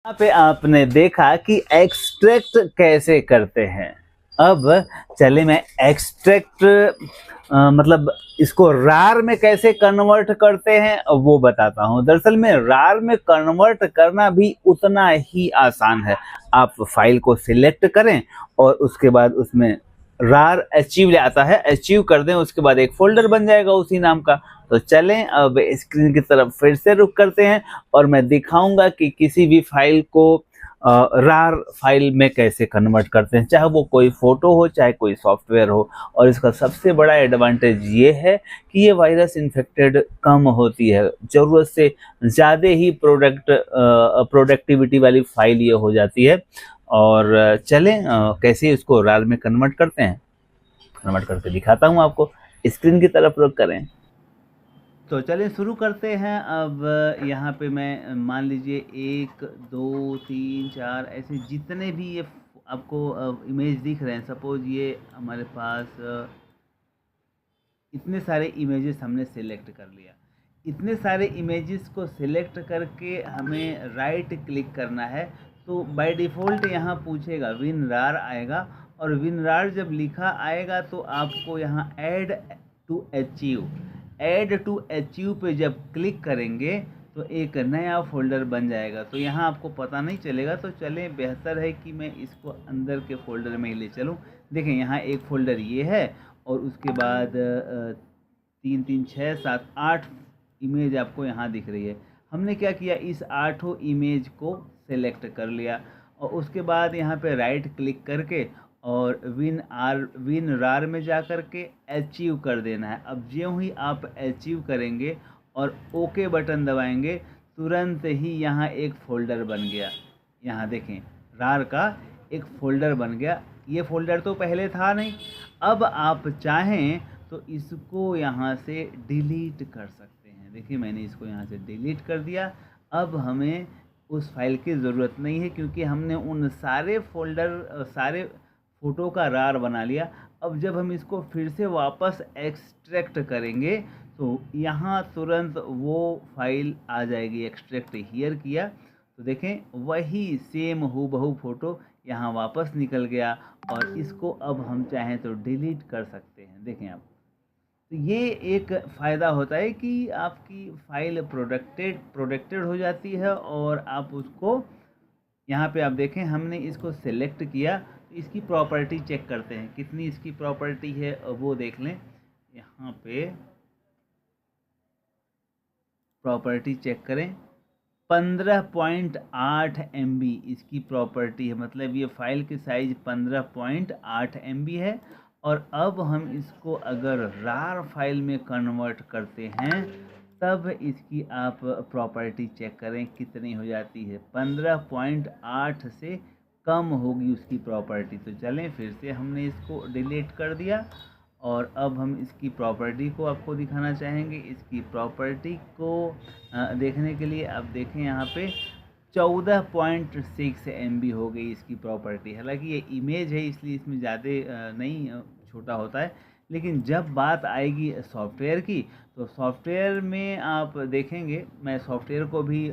यहाँ पे आपने देखा कि एक्सट्रैक्ट कैसे करते हैं। अब चलिए मैं एक्सट्रैक्ट मतलब इसको रार में कैसे कन्वर्ट करते हैं वो बताता हूँ। दरअसल में रार में कन्वर्ट करना भी उतना ही आसान है। आप फाइल को सिलेक्ट करें और उसके बाद उसमें रार अचीव आता है, अचीव कर दें, उसके बाद एक फोल्डर बन जाएगा उसी नाम का। तो चलें अब स्क्रीन की तरफ फिर से रुख करते हैं और मैं दिखाऊंगा कि किसी भी फाइल को रार फाइल में कैसे कन्वर्ट करते हैं, चाहे वो कोई फोटो हो चाहे कोई सॉफ्टवेयर हो। और इसका सबसे बड़ा एडवांटेज ये है कि ये वायरस इन्फेक्टेड कम होती है, ज़रूरत से ज़्यादा ही प्रोडक्टिविटी वाली फाइल ये हो जाती है। और चलें कैसे इसको रार में कन्वर्ट करते हैं, कन्वर्ट करके दिखाता हूँ आपको। स्क्रीन की तरफ रुख करें। तो चलिए शुरू करते हैं। अब यहाँ पे मैं मान लीजिए 1 2 3 4 ऐसे जितने भी ये आपको इमेज दिख रहे हैं, सपोज ये हमारे पास इतने सारे इमेजेस हमने सेलेक्ट कर लिया। इतने सारे इमेजेस को सिलेक्ट करके हमें राइट क्लिक करना है। तो बाय डिफ़ॉल्ट यहाँ पूछेगा WinRAR आएगा, और WinRAR जब लिखा आएगा तो आपको यहाँ ऐड टू अचीव पे जब क्लिक करेंगे तो एक नया फ़ोल्डर बन जाएगा। तो यहाँ आपको पता नहीं चलेगा। तो चलें, बेहतर है कि मैं इसको अंदर के फ़ोल्डर में ही ले चलूँ। देखें यहाँ एक फ़ोल्डर ये है और उसके बाद 3 3 6 7 8 इमेज आपको यहाँ दिख रही है। हमने क्या किया, इस 8 इमेज को सेलेक्ट कर लिया और उसके बाद यहाँ पे राइट क्लिक करके और WinRAR में जा कर के अचीव कर देना है। अब ज्यों ही आप अचीव करेंगे और ओके बटन दबाएंगे, तुरंत ही यहाँ एक फ़ोल्डर बन गया। यहाँ देखें रार का एक फ़ोल्डर बन गया। ये फ़ोल्डर तो पहले था नहीं। अब आप चाहें तो इसको यहाँ से डिलीट कर सकते हैं। देखिए मैंने इसको यहाँ से डिलीट कर दिया। अब हमें उस फाइल की ज़रूरत नहीं है क्योंकि हमने उन सारे फ़ोल्डर सारे फ़ोटो का रार बना लिया। अब जब हम इसको फिर से वापस एक्सट्रैक्ट करेंगे तो यहाँ तुरंत वो फाइल आ जाएगी। एक्सट्रैक्ट हियर किया तो देखें वही सेम हूबहू फ़ोटो यहाँ वापस निकल गया। और इसको अब हम चाहें तो डिलीट कर सकते हैं। देखें आप, तो ये एक फ़ायदा होता है कि आपकी फ़ाइल प्रोटेक्टेड हो जाती है। और आप उसको यहाँ पे आप देखें हमने इसको सेलेक्ट किया तो इसकी प्रॉपर्टी चेक करते हैं, कितनी इसकी प्रॉपर्टी है वो देख लें। यहाँ पे प्रॉपर्टी चेक करें, 15.8 MB इसकी प्रॉपर्टी है, मतलब ये फ़ाइल की साइज़ 15.8 MB है। और अब हम इसको अगर रार फाइल में कन्वर्ट करते हैं तब इसकी आप प्रॉपर्टी चेक करें कितनी हो जाती है। 15.8 से कम होगी उसकी प्रॉपर्टी। तो चलें फिर से हमने इसको डिलीट कर दिया और अब हम इसकी प्रॉपर्टी को आपको दिखाना चाहेंगे। इसकी प्रॉपर्टी को देखने के लिए आप देखें यहाँ पे 14.6 MB हो गई इसकी प्रॉपर्टी। हालांकि ये इमेज है इसलिए इसमें ज़्यादा नहीं छोटा होता है, लेकिन जब बात आएगी सॉफ्टवेयर की तो सॉफ्टवेयर में आप देखेंगे, मैं सॉफ्टवेयर को भी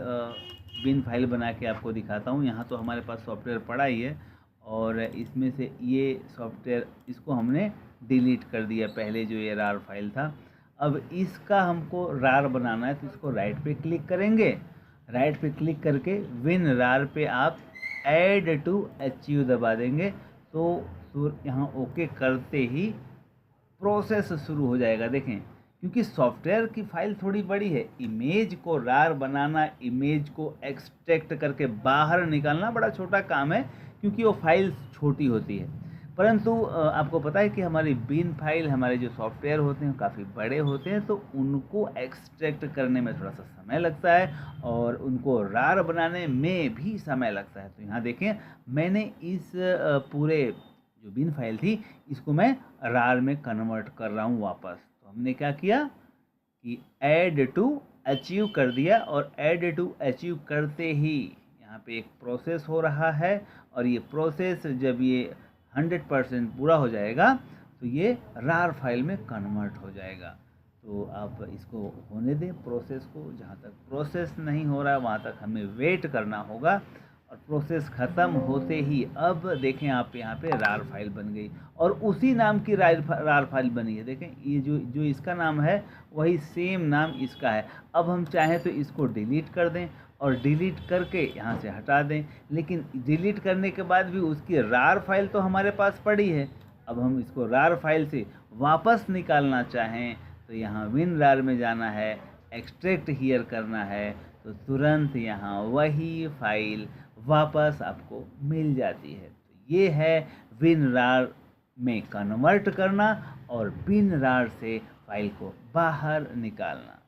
बिन फाइल बना के आपको दिखाता हूँ। यहाँ तो हमारे पास सॉफ्टवेयर पड़ा ही है और इसमें से ये सॉफ्टवेयर इसको हमने डिलीट कर दिया, पहले जो ये रार फाइल था। अब इसका हमको रार बनाना है तो इसको राइट पे क्लिक करेंगे। राइट पे क्लिक करके WinRAR पे आप ऐड टू अचीव दबा देंगे तो यहाँ ओके करते ही प्रोसेस शुरू हो जाएगा। देखें क्योंकि सॉफ्टवेयर की फ़ाइल थोड़ी बड़ी है, इमेज को रार बनाना, इमेज को एक्सट्रैक्ट करके बाहर निकालना बड़ा छोटा काम है क्योंकि वो फाइल छोटी होती है। परंतु आपको पता है कि हमारी बिन फाइल, हमारे जो सॉफ्टवेयर होते हैं काफ़ी बड़े होते हैं, तो उनको एक्सट्रैक्ट करने में थोड़ा सा समय लगता है और उनको रार बनाने में भी समय लगता है। तो यहाँ देखें मैंने इस पूरे जो बिन फाइल थी इसको मैं रार में कन्वर्ट कर रहा हूँ वापस। तो हमने क्या किया कि ऐड टू अचीव कर दिया और ऐड टू अचीव करते ही यहाँ पे एक प्रोसेस हो रहा है और ये प्रोसेस जब ये 100% पूरा हो जाएगा तो ये रार फाइल में कन्वर्ट हो जाएगा। तो आप इसको होने दें प्रोसेस को। जहाँ तक प्रोसेस नहीं हो रहा है वहाँ तक हमें वेट करना होगा प्रोसेस ख़त्म होते ही अब देखें आप यहाँ पे रार फाइल बन गई और उसी नाम की रार फाइल बनी है। देखें ये जो इसका नाम है वही सेम नाम इसका है। अब हम चाहें तो इसको डिलीट कर दें और डिलीट करके यहाँ से हटा दें, लेकिन डिलीट करने के बाद भी उसकी रार फाइल तो हमारे पास पड़ी है। अब हम इसको रार फाइल से वापस निकालना चाहें तो यहाँ विन रार में जाना है, एक्सट्रैक्ट हियर करना है, तो तुरंत यहाँ वही फाइल वापस आपको मिल जाती है। तो ये है विन रार में कन्वर्ट करना और विन रार से फाइल को बाहर निकालना।